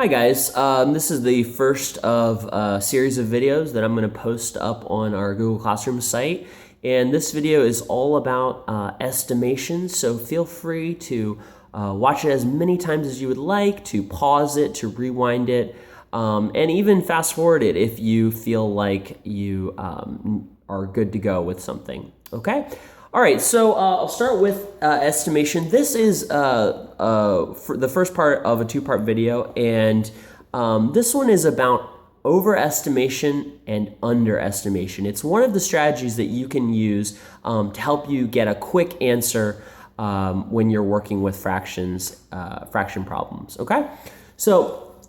Hi guys, this is the first of a series of videos that I'm going to post up on our Google Classroom site, and this video is all about estimation, so feel free to watch it as many times as you would like, to pause it, to rewind it, and even fast forward it if you feel like you are good to go with something, okay? All right, so I'll start with estimation. This is for the first part of a two-part video, and this one is about overestimation and underestimation. It's one of the strategies that you can use to help you get a quick answer when you're working with fraction problems, okay? So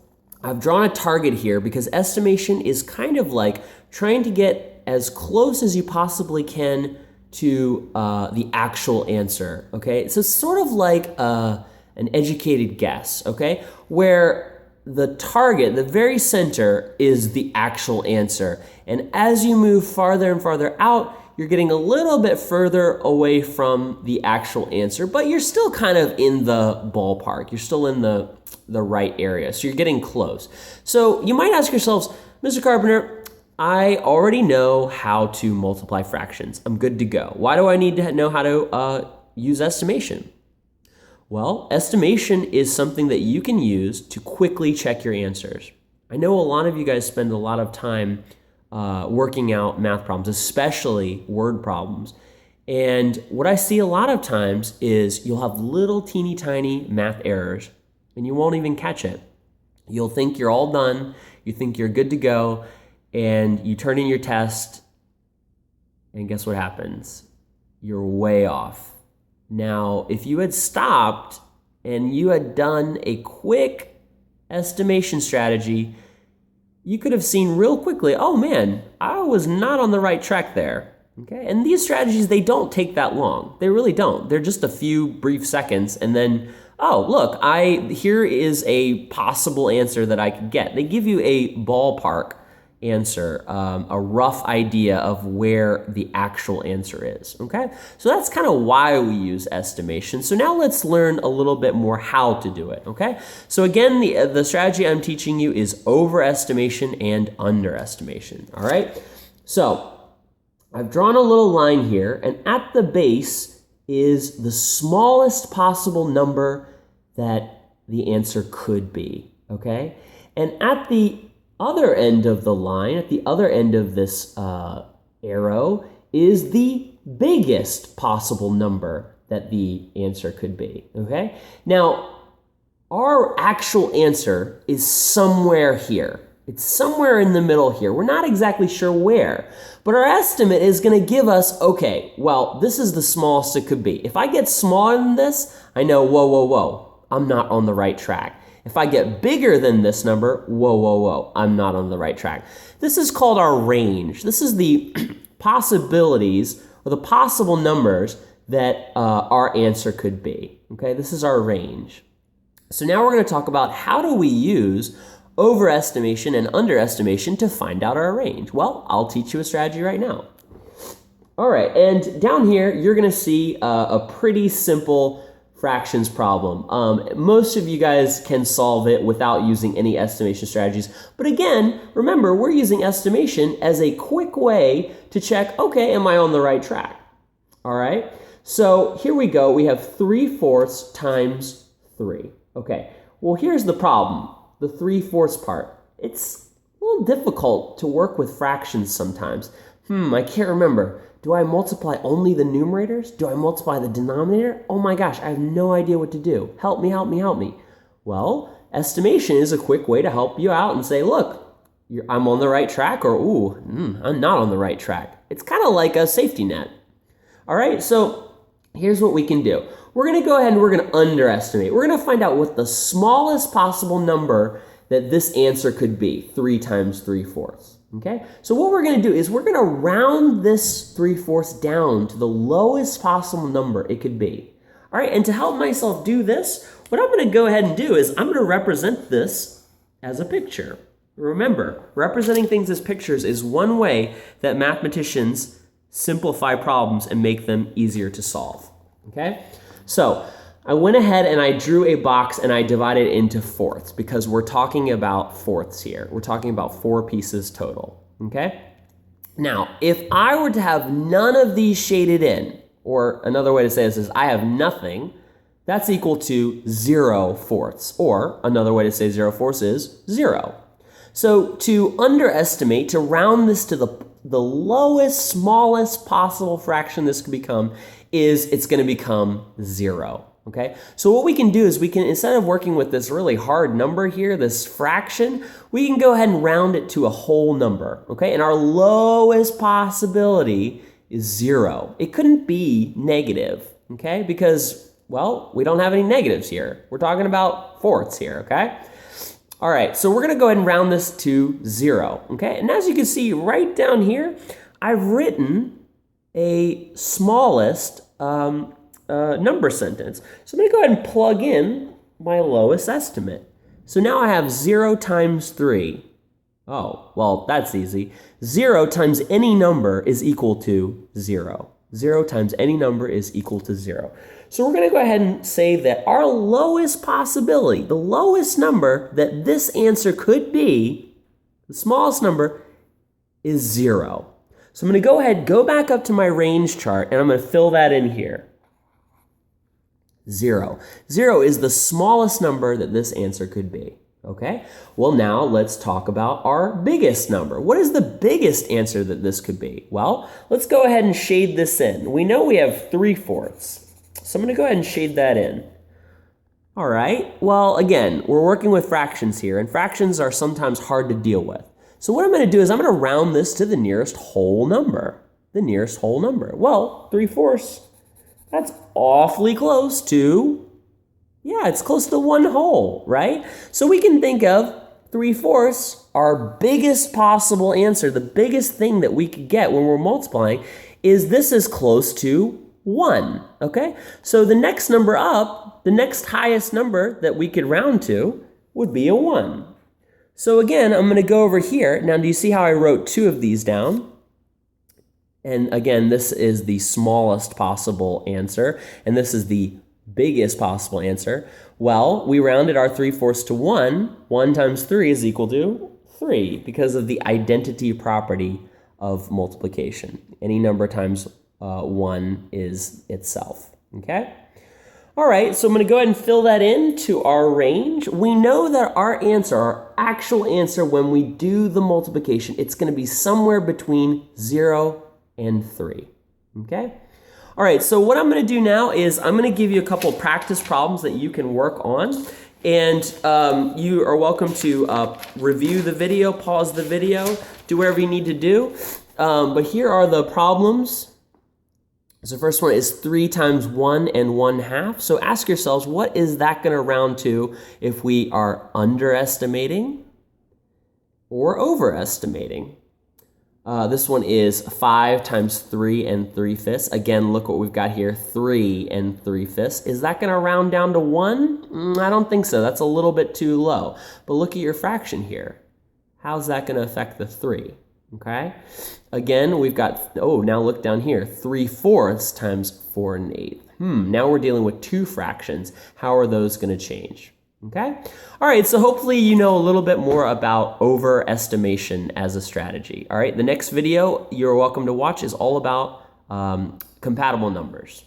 I've drawn a target here because estimation is kind of like trying to get as close as you possibly can to the actual answer, okay? So it's sort of like an educated guess, okay? Where the target, the very center, is the actual answer. And as you move farther and farther out, you're getting a little bit further away from the actual answer, but you're still kind of in the ballpark. You're still in the right area, so you're getting close. So you might ask yourselves, Mr. Carpenter, I already know how to multiply fractions. I'm good to go. Why do I need to know how to use estimation? Well, estimation is something that you can use to quickly check your answers. I know a lot of you guys spend a lot of time working out math problems, especially word problems. And what I see a lot of times is you'll have little teeny tiny math errors and you won't even catch it. You'll think you're all done. You think you're good to go. And you turn in your test, and guess what happens? You're way off. Now, if you had stopped and you had done a quick estimation strategy, you could have seen real quickly, oh man, I was not on the right track there. Okay? And these strategies, they don't take that long. They really don't. They're just a few brief seconds, and then, oh, look, here is a possible answer that I could get. They give you a ballpark answer, a rough idea of where the actual answer is, okay? So that's kind of why we use estimation. So now let's learn a little bit more how to do it, okay? So again, the strategy I'm teaching you is overestimation and underestimation, all right? So I've drawn a little line here, and at the base is the smallest possible number that the answer could be, okay? And at the other end of the line, at the other end of this arrow, is the biggest possible number that the answer could be, okay? Now, our actual answer is somewhere here. It's somewhere in the middle here. We're not exactly sure where, but our estimate is gonna give us, okay, well, this is the smallest it could be. If I get smaller than this, I know, whoa, I'm not on the right track. If I get bigger than this number, whoa, I'm not on the right track. This is called our range. This is the possibilities or the possible numbers that our answer could be. Okay, this is our range. So now we're going to talk about how do we use overestimation and underestimation to find out our range. Well, I'll teach you a strategy right now. All right, and down here, you're going to see a pretty simple fractions problem. Most of you guys can solve it without using any estimation strategies. But again, remember, we're using estimation as a quick way to check, okay, am I on the right track? All right, so here we go. We have 3/4 times 3. Okay, well, here's the problem, the 3/4 part. It's a little difficult to work with fractions sometimes. I can't remember. Do I multiply only the numerators? Do I multiply the denominator? Oh my gosh, I have no idea what to do. Help me. Well, estimation is a quick way to help you out and say, look, I'm on the right track, or I'm not on the right track. It's kind of like a safety net. All right, so here's what we can do. We're gonna go ahead and we're gonna underestimate. We're gonna find out what the smallest possible number that this answer could be, 3 times 3/4. Okay, so what we're going to do is we're going to round this 3/4 down to the lowest possible number it could be. All right, and to help myself do this, what I'm going to go ahead and do is I'm going to represent this as a picture. Remember, representing things as pictures is one way that mathematicians simplify problems and make them easier to solve. Okay, so I went ahead and I drew a box and I divided it into fourths because we're talking about fourths here. We're talking about 4 pieces total, okay? Now, if I were to have none of these shaded in, or another way to say this is I have nothing, that's equal to 0 fourths, or another way to say 0 fourths is 0. So to underestimate, to round this to the lowest, smallest possible fraction this could become, is it's going to become 0. Okay, so what we can do is we can, instead of working with this really hard number here, this fraction, we can go ahead and round it to a whole number, okay? And our lowest possibility is 0. It couldn't be negative, okay? Because, well, we don't have any negatives here. We're talking about fourths here, okay? All right, so we're gonna go ahead and round this to 0, okay? And as you can see right down here, I've written a smallest number sentence. So I'm going to go ahead and plug in my lowest estimate. So now I have 0 times 3. Oh, well, that's easy. 0 times any number is equal to 0. 0 times any number is equal to 0. So we're going to go ahead and say that our lowest possibility, the lowest number that this answer could be, the smallest number, is 0. So I'm going to go ahead, go back up to my range chart, and I'm going to fill that in here. 0. 0 is the smallest number that this answer could be, okay? Well, now let's talk about our biggest number. What is the biggest answer that this could be? Well, let's go ahead and shade this in. We know we have 3 fourths, so I'm going to go ahead and shade that in. All right, well, again, we're working with fractions here, and fractions are sometimes hard to deal with. So what I'm going to do is I'm going to round this to the nearest whole number. The nearest whole number. Well, 3 fourths. That's awfully close to, yeah, it's close to 1 whole, right? So we can think of 3 fourths, our biggest possible answer, the biggest thing that we could get when we're multiplying, is this is close to 1, okay? So the next number up, the next highest number that we could round to would be a 1. So again, I'm going to go over here. Now, do you see how I wrote 2 of these down? And again, this is the smallest possible answer, and this is the biggest possible answer. Well, we rounded our 3 fourths to 1. 1 times 3 is equal to 3 because of the identity property of multiplication. Any number times 1 is itself, okay? All right, so I'm going to go ahead and fill that into our range. We know that our answer, our actual answer when we do the multiplication, it's going to be somewhere between 0 and 3, okay? All right, so what I'm going to do now is I'm going to give you a couple of practice problems that you can work on, and you are welcome to review the video, pause the video, do whatever you need to do, but here are the problems. So the first one is 3 times 1 and 1/2. So ask yourselves, what is that going to round to if we are underestimating or overestimating? This one is 5 times 3 and 3/5. Again, look what we've got here, 3 and 3/5. Is that going to round down to 1? I don't think so. That's a little bit too low. But look at your fraction here. How's that going to affect the 3? Okay? Again, we've got, oh, now look down here, 3 fourths times 4 1/8. Now we're dealing with 2 fractions. How are those going to change? Okay? All right, so hopefully you know a little bit more about overestimation as a strategy. All right, the next video you're welcome to watch is all about compatible numbers.